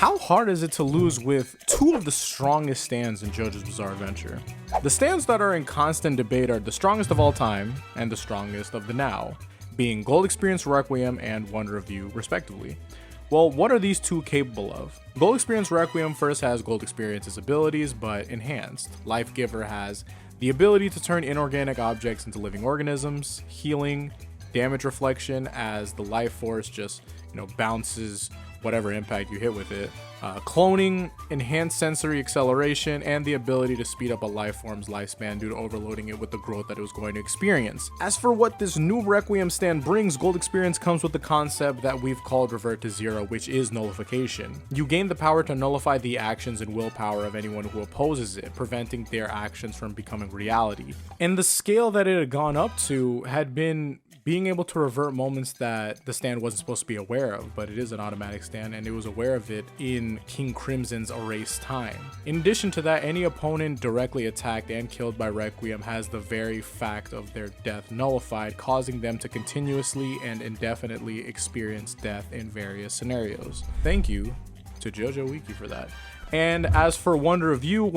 How hard is it to lose with two of the strongest stands in JoJo's Bizarre Adventure? The stands that are in constant debate are the strongest of all time and the strongest of the now, being Gold Experience Requiem and Wonder of You, respectively. Well, what are these two capable of? Gold Experience Requiem first has Gold Experience's abilities, but enhanced. Life Giver has the ability to turn inorganic objects into living organisms, healing, damage reflection as the life force just, bounces whatever impact you hit with it, cloning, enhanced sensory acceleration, and the ability to speed up a life form's lifespan due to overloading it with the growth that it was going to experience. As for what this new Requiem stand brings, Gold Experience comes with the concept that we've called Revert to Zero, which is nullification. You gain the power to nullify the actions and willpower of anyone who opposes it, preventing their actions from becoming reality. And the scale that it had gone up to had been being able to revert moments that the stand wasn't supposed to be aware of, but it is an automatic stand and it was aware of it in King Crimson's erased time. In addition to that, any opponent directly attacked and killed by Requiem has the very fact of their death nullified, causing them to continuously and indefinitely experience death in various scenarios. Thank you to JoJo Wiki for that. And as for Wonder of You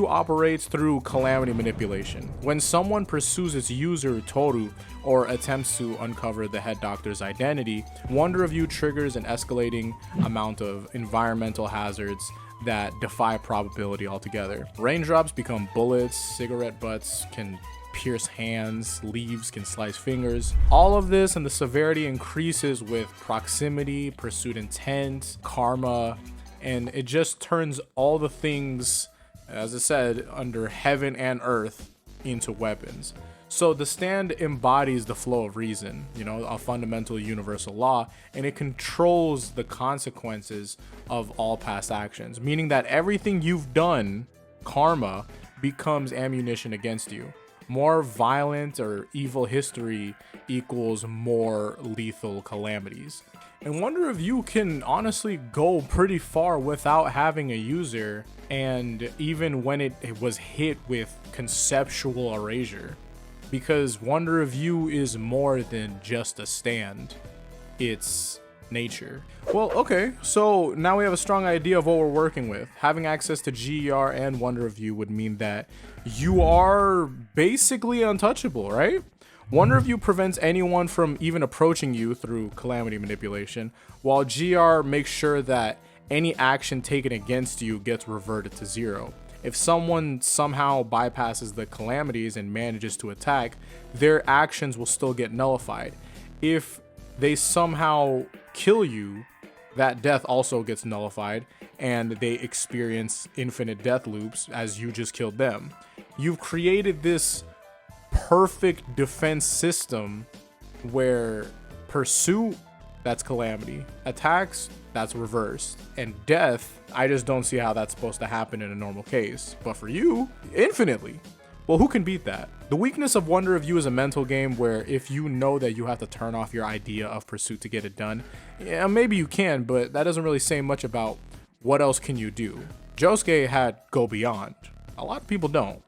operates through calamity manipulation. When someone pursues its user Toru or attempts to uncover the head doctor's identity, Wonder of You triggers an escalating amount of environmental hazards that defy probability altogether. Raindrops become bullets, cigarette butts can pierce hands, leaves can slice fingers. All of this and the severity increases with proximity, pursuit intent, karma, and it just turns all the things, as I said, under heaven and earth into weapons. So the stand embodies the flow of reason, a fundamental universal law, and it controls the consequences of all past actions, meaning that everything you've done, karma, becomes ammunition against you. More violent or evil history equals more lethal calamities. And Wonder of You can honestly go pretty far without having a user, and even when it was hit with conceptual erasure, because Wonder of You is more than just a stand, it's nature. Well, okay, so now we have a strong idea of what we're working with. Having access to GER and Wonder of You would mean that you are basically untouchable, right? Wonder of You prevents anyone from even approaching you through calamity manipulation, while GR makes sure that any action taken against you gets reverted to zero. If someone somehow bypasses the calamities and manages to attack, their actions will still get nullified. If they somehow kill you, that death also gets nullified and they experience infinite death loops as you just killed them. You've created this perfect defense system where pursuit, that's calamity, attacks, that's reversed, and death, I just don't see how that's supposed to happen in a normal case. But for you, infinitely. Well, who can beat that? The weakness of Wonder of You is a mental game where if you know that you have to turn off your idea of pursuit to get it done, yeah, maybe you can, but that doesn't really say much about what else can you do. Josuke had Go Beyond. A lot of people don't.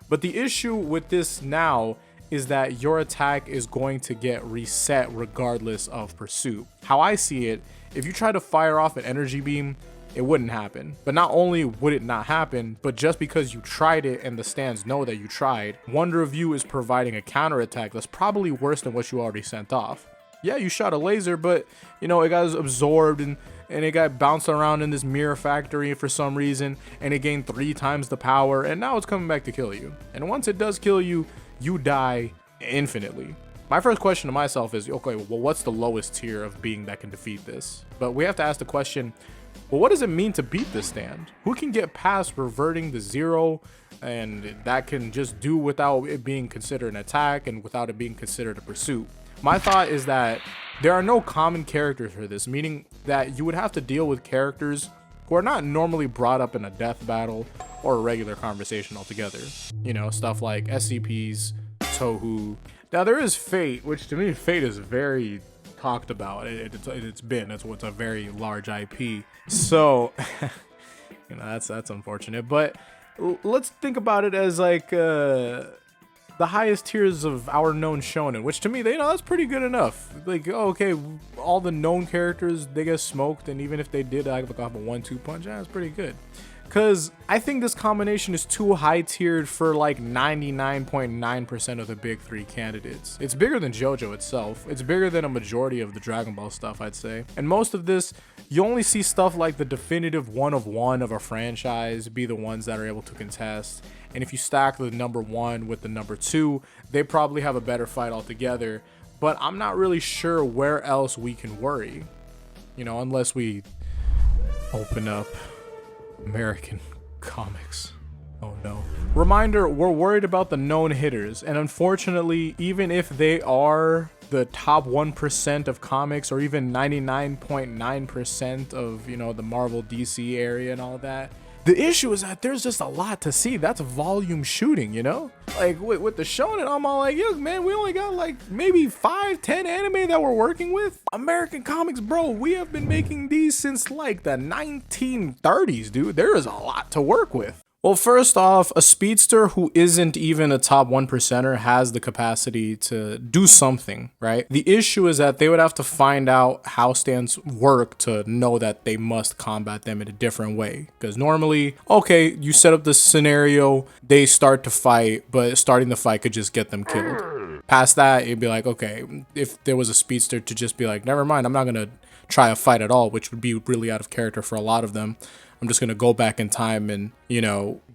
But the issue with this now is that your attack is going to get reset regardless of pursuit. How I see it, if you try to fire off an energy beam, it wouldn't happen. But not only would it not happen, but just because you tried it and the stands know that you tried, Wonder of You is providing a counterattack that's probably worse than what you already sent off. Yeah, you shot a laser, but it got absorbed and it got bounced around in this mirror factory for some reason, and it gained 3 times the power, and now it's coming back to kill you. And once it does kill you, you die infinitely. My first question to myself is, okay, well, what's the lowest tier of being that can defeat this? But we have to ask the question, well, what does it mean to beat this stand? Who can get past reverting to zero, and that can just do without it being considered an attack and without it being considered a pursuit? My thought is that there are no common characters for this, meaning that you would have to deal with characters who are not normally brought up in a death battle or a regular conversation altogether. Stuff like SCPs, Tohu. Now there is Fate, which to me, Fate is very talked about. It's a very large IP. So, that's unfortunate. But let's think about it as like the highest tiers of our known shonen, which to me, that's pretty good enough. Like, oh, okay, all the known characters, they get smoked, and even if they did like off a 1-2 punch, that's pretty good. Because I think this combination is too high tiered for like 99.9% of the big three candidates. It's bigger than JoJo itself. It's bigger than a majority of the Dragon Ball stuff, I'd say. And most of this, you only see stuff like the definitive one of a franchise be the ones that are able to contest. And if you stack the number 1 with the number 2, they probably have a better fight altogether. But I'm not really sure where else we can worry, unless we open up American comics. Oh no. Reminder, we're worried about the known hitters, and unfortunately, even if they are the top 1% of comics, or even 99.9% of, the Marvel DC area and all that, the issue is that there's just a lot to see. That's volume shooting, Like with the shonen, I'm all like, yo, man, we only got like maybe 5-10 anime that we're working with. American comics, bro, we have been making these since like the 1930s, dude. There is a lot to work with. Well, first off, a speedster who isn't even a top 1%er has the capacity to do something, right? The issue is that they would have to find out how stands work to know that they must combat them in a different way. Because normally, okay, you set up this scenario, they start to fight, but starting the fight could just get them killed. Past that, it'd be like, okay, if there was a speedster to just be like, never mind, I'm not going to try a fight at all, which would be really out of character for a lot of them. I'm just going to go back in time and,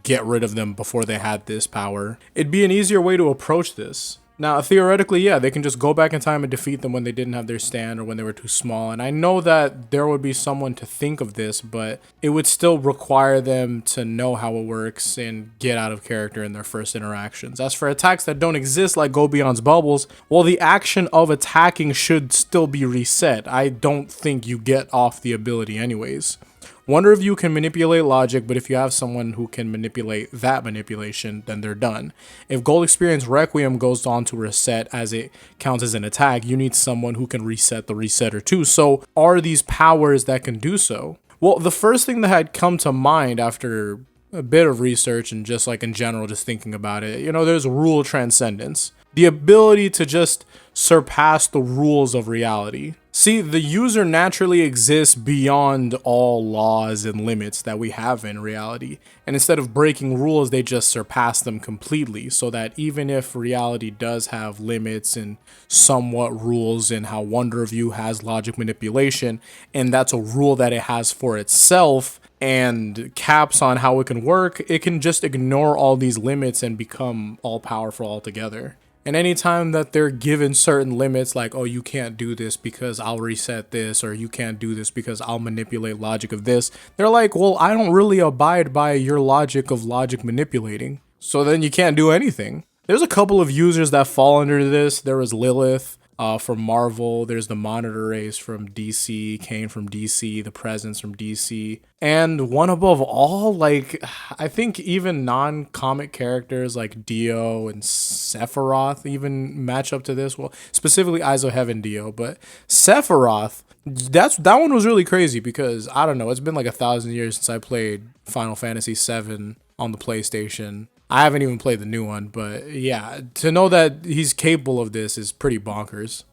get rid of them before they had this power. It'd be an easier way to approach this. Now, theoretically, yeah, they can just go back in time and defeat them when they didn't have their stand or when they were too small. And I know that there would be someone to think of this, but it would still require them to know how it works and get out of character in their first interactions. As for attacks that don't exist, like Go Beyond's bubbles, well, the action of attacking should still be reset. I don't think you get off the ability anyways. Wonder if you can manipulate logic, but if you have someone who can manipulate that manipulation, then they're done. If Gold Experience Requiem goes on to reset as it counts as an attack, you need someone who can reset the resetter too. So are these powers that can do so? Well, the first thing that had come to mind after a bit of research and just like in general, just thinking about it, there's rule transcendence. The ability to just surpass the rules of reality. See, the user naturally exists beyond all laws and limits that we have in reality. And instead of breaking rules, they just surpass them completely, so that even if reality does have limits and somewhat rules in how Wonder View has logic manipulation, and that's a rule that it has for itself, and caps on how it can work, it can just ignore all these limits and become all powerful altogether. And anytime that they're given certain limits, like, oh, you can't do this because I'll reset this, or you can't do this because I'll manipulate logic of this, they're like, well, I don't really abide by your logic of logic manipulating. So then you can't do anything. There's a couple of users that fall under this. There was Lilith from Marvel. There's the Monitor Race from DC, Kane from DC, the Presence from DC. And one above all, like, I think even non-comic characters like Dio and Sephiroth even match up to this. Well, specifically Eyes of Heaven Dio, but Sephiroth, that one was really crazy because, I don't know, it's been like 1,000 years since I played Final Fantasy VII on the PlayStation. I haven't even played the new one, but yeah, to know that he's capable of this is pretty bonkers.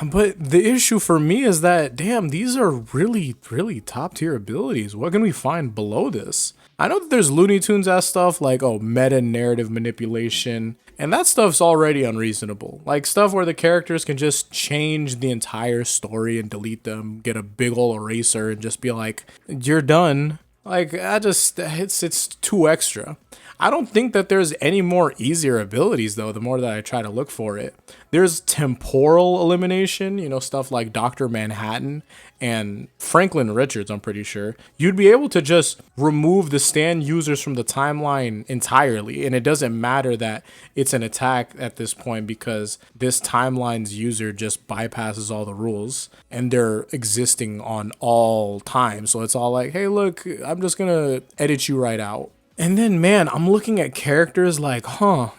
But the issue for me is that, damn, these are really, really top tier abilities. What can we find below this? I know that there's Looney Tunes-ass stuff like, oh, meta-narrative manipulation, and that stuff's already unreasonable. Like stuff where the characters can just change the entire story and delete them, get a big ol' eraser and just be like, you're done. Like, it's too extra. I don't think that there's any more easier abilities, though, the more that I try to look for it. There's temporal elimination, stuff like Dr. Manhattan and Franklin Richards, I'm pretty sure. You'd be able to just remove the stand users from the timeline entirely, and it doesn't matter that it's an attack at this point because this timeline's user just bypasses all the rules, and they're existing on all time. So it's all like, hey, look, I'm just gonna edit you right out. And then, man, I'm looking at characters like,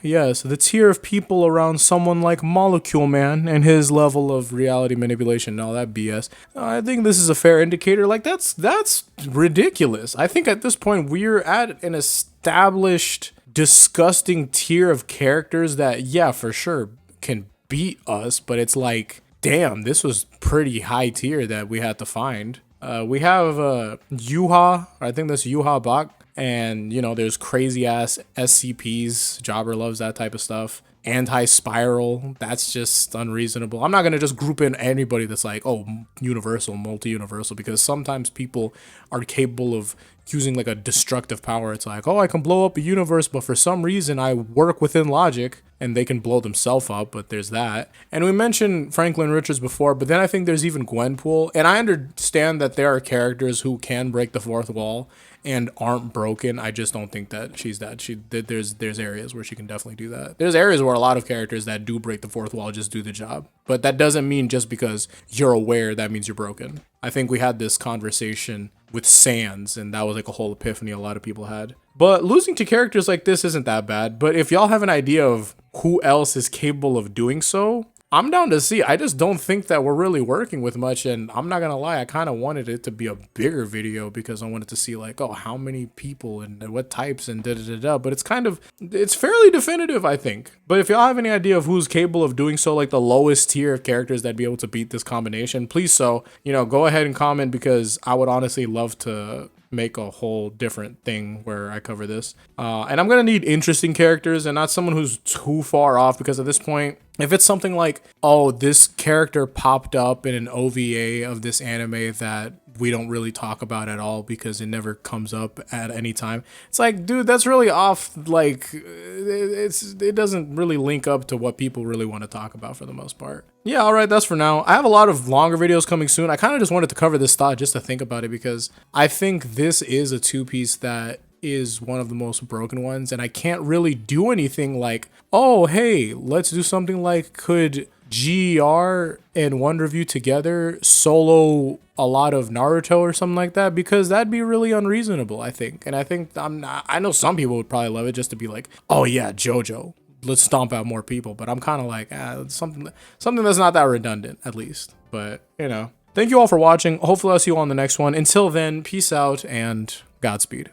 yes, the tier of people around someone like Molecule Man and his level of reality manipulation and all that BS. I think this is a fair indicator. Like, that's ridiculous. I think at this point, we're at an established disgusting tier of characters that, yeah, for sure can beat us, but it's like, damn, this was pretty high tier that we had to find. We have Yuha, I think that's Yuha Bak, and you know, there's crazy ass SCPs. Jobber loves that type of stuff. Anti-spiral, that's just unreasonable. I'm not gonna just group in anybody that's like, oh, universal, multi-universal, because sometimes people are capable of using like a destructive power. It's like, oh, I can blow up a universe, but for some reason I work within logic, and they can blow themselves up, but there's that. And we mentioned Franklin Richards before, but then I think there's even Gwenpool, and I understand that there are characters who can break the fourth wall and aren't broken. I just don't think that she's that. There's areas where she can definitely do that. There's areas where a lot of characters that do break the fourth wall just do the job. But that doesn't mean just because you're aware that means you're broken. I think we had this conversation with Sans, and that was like a whole epiphany a lot of people had. But losing to characters like this isn't that bad. But if y'all have an idea of who else is capable of doing so, I'm down to see. I just don't think that we're really working with much, and I'm not gonna lie, I kind of wanted it to be a bigger video because I wanted to see like, oh, how many people and what types and da-da-da-da, but it's fairly definitive, I think. But if y'all have any idea of who's capable of doing so, like the lowest tier of characters that'd be able to beat this combination, please go ahead and comment, because I would honestly love to make a whole different thing where I cover this. And I'm gonna need interesting characters and not someone who's too far off, because at this point, if it's something like, oh, this character popped up in an OVA of this anime that we don't really talk about at all because it never comes up at any time, it's like, dude, that's really off. Like, it doesn't really link up to what people really want to talk about for the most part. Yeah, all right, that's for now. I have a lot of longer videos coming soon. I kind of just wanted to cover this thought just to think about it, because I think this is a two-piece that is one of the most broken ones, and I can't really do anything like, oh, hey, let's do something like, could GR and Wonder Review together solo a lot of Naruto or something like that, because that'd be really unreasonable, I think. And I know some people would probably love it just to be like, oh yeah, JoJo, let's stomp out more people. But I'm kind of like, something that's not that redundant, at least. But, you know, thank you all for watching. Hopefully I'll see you all on the next one. Until then, peace out and Godspeed.